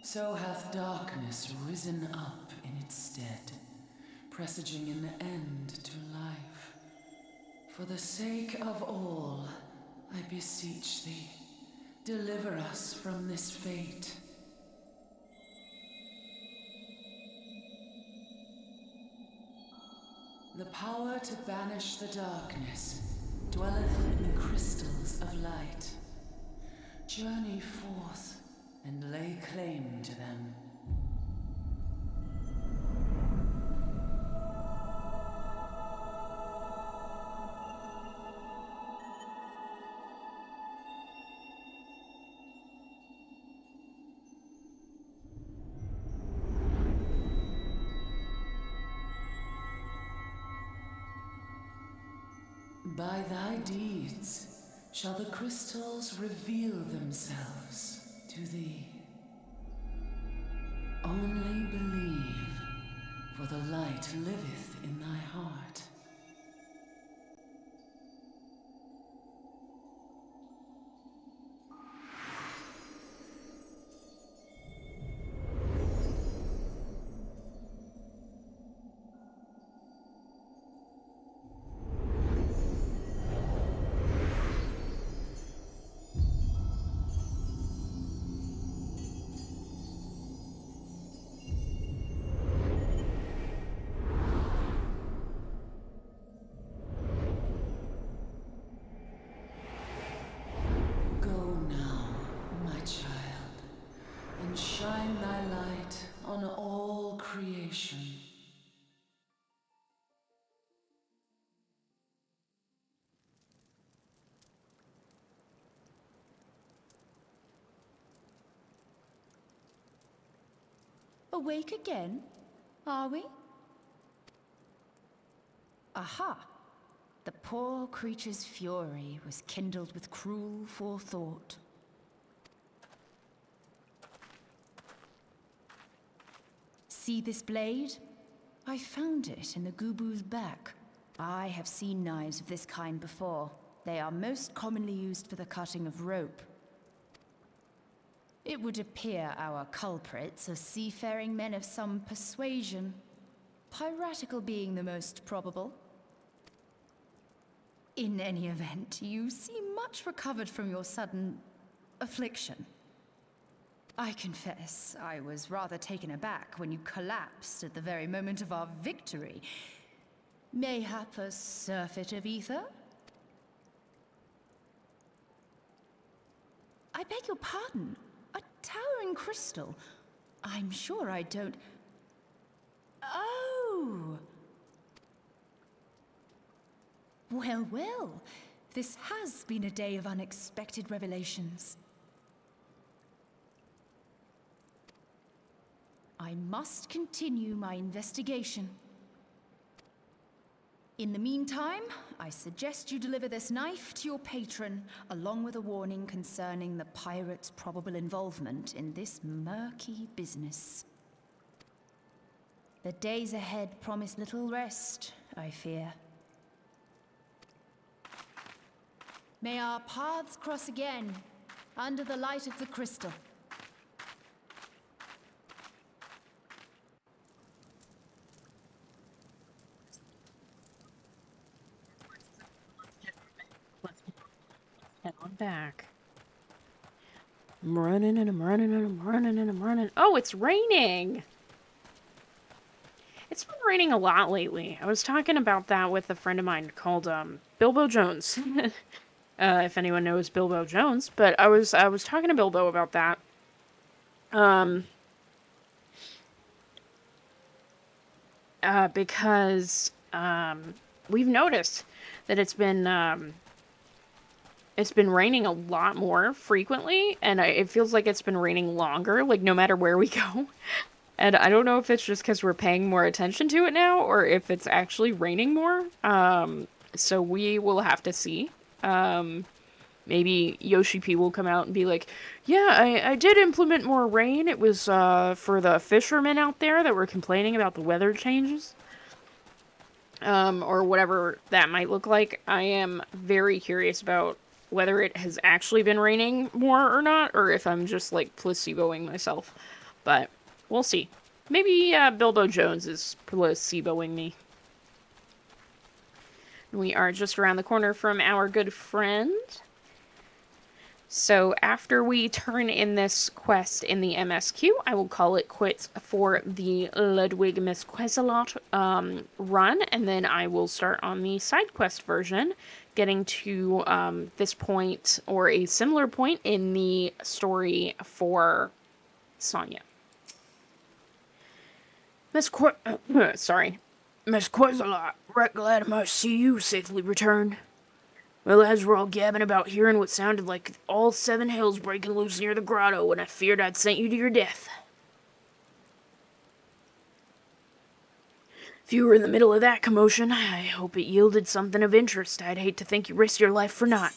so hath darkness risen up in its stead, presaging an end to life. For the sake of all, I beseech thee, deliver us from this fate. The power to banish the darkness dwelleth in the crystals of light. Journey forth and lay claim to them. By thy deeds shall the crystals reveal themselves to thee. Only believe, for the light liveth in thy heart. Shine thy light on all creation. Awake again, are we? Aha! The poor creature's fury was kindled with cruel forethought. See this blade? I found it in the Gubu's back. I have seen knives of this kind before. They are most commonly used for the cutting of rope. It would appear our culprits are seafaring men of some persuasion, piratical being the most probable. In any event, you seem much recovered from your sudden affliction. I confess, I was rather taken aback when you collapsed at the very moment of our victory. Mayhap a surfeit of ether? I beg your pardon. A towering crystal. I'm sure I don't... Oh! Well, well. This has been a day of unexpected revelations. I must continue my investigation. In the meantime, I suggest you deliver this knife to your patron, along with a warning concerning the pirate's probable involvement in this murky business. The days ahead promise little rest, I fear. May our paths cross again, under the light of the crystal. head on back. I'm running and I'm running and I'm running and I'm running. Oh, it's raining! It's been raining a lot lately. I was talking about that with a friend of mine called Bilbo Jones. If anyone knows Bilbo Jones, but I was talking to Bilbo about that. Because we've noticed that it's been raining a lot more frequently, and it feels like it's been raining longer, like no matter where we go. And I don't know if it's just because we're paying more attention to it now, or if it's actually raining more. So we will have to see. Maybe Yoshi P will come out and be like, yeah, I did implement more rain. It was for the fishermen out there that were complaining about the weather changes. Or whatever that might look like. I am very curious about whether it has actually been raining more or not, or if I'm just, like, placeboing myself. But we'll see. Maybe Bilbo Jones is placeboing me. We are just around the corner from our good friend. So after we turn in this quest in the MSQ, I will call it quits for the Ludwig Mesquesalot run, and then I will start on the side quest version, getting to this point, or a similar point, in the story for Sonia. Mesquesalot, right glad I might see you safely returned. Well, as we're all gabbing about hearing what sounded like all 7 hells breaking loose near the grotto, and I feared I'd sent you to your death. If you were in the middle of that commotion, I hope it yielded something of interest. I'd hate to think you risked your life for naught.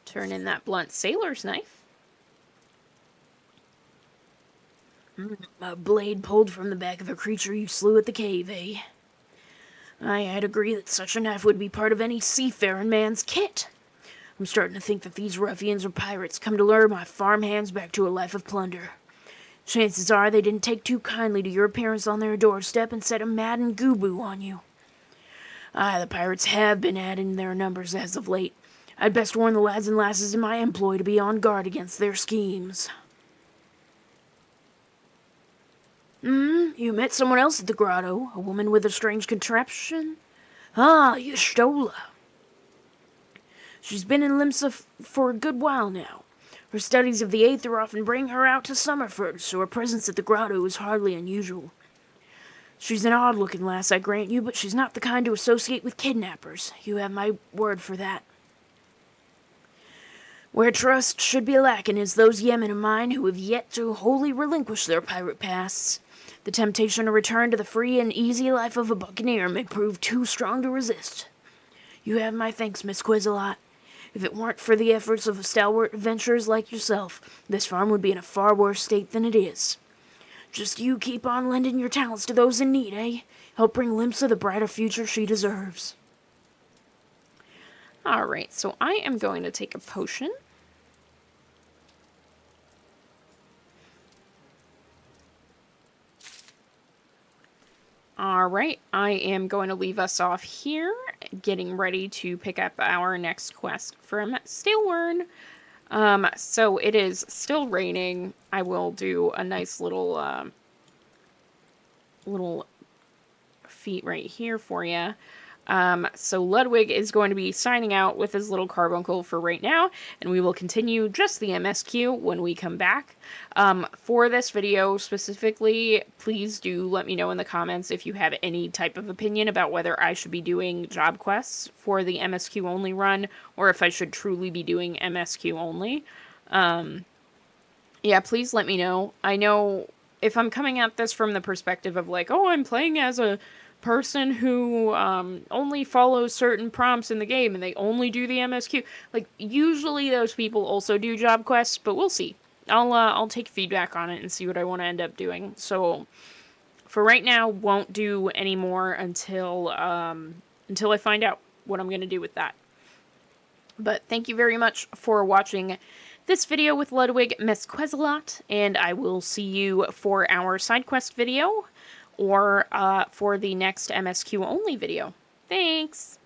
Turn in that blunt sailor's knife. A blade pulled from the back of a creature you slew at the cave, eh? I'd agree that such a knife would be part of any seafaring man's kit. I'm starting to think that these ruffians are pirates come to lure my farmhands back to a life of plunder. Chances are they didn't take too kindly to your appearance on their doorstep and set a maddened gooboo on you. Aye, the pirates have been adding their numbers as of late. I'd best warn the lads and lasses in my employ to be on guard against their schemes. You met someone else at the grotto, a woman with a strange contraption? Ah, Yestola. She's been in Limsa for a good while now. Her studies of the Aether often bring her out to Summerford, so her presence at the grotto is hardly unusual. She's an odd-looking lass, I grant you, but she's not the kind to associate with kidnappers. You have my word for that. Where trust should be lacking is those yeomen of mine who have yet to wholly relinquish their pirate pasts. The temptation to return to the free and easy life of a buccaneer may prove too strong to resist. You have my thanks, Mesquesalot. If it weren't for the efforts of stalwart adventurers like yourself, this farm would be in a far worse state than it is. Just you keep on lending your talents to those in need, eh? Help bring Limsa the brighter future she deserves. Alright, so I am going to take a potion. Alright, I am going to leave us off here, getting ready to pick up our next quest from Stilwern. So it is still raining. I will do a nice little feat right here for you. So Ludwig is going to be signing out with his little carbuncle for right now, and we will continue just the MSQ when we come back. For this video specifically, please do let me know in the comments if you have any type of opinion about whether I should be doing job quests for the MSQ Only run, or if I should truly be doing MSQ Only. Yeah, please let me know. I know if I'm coming at this from the perspective of like, oh, I'm playing as a person who only follows certain prompts in the game and they only do the MSQ. Like, usually those people also do job quests, but we'll see. I'll take feedback on it and see what I want to end up doing. So for right now, won't do any more until I find out what I'm going to do with that. But thank you very much for watching this video with Ludwig Mesquesalot, and I will see you for our side quest video, or for the next MSQ Only video. Thanks!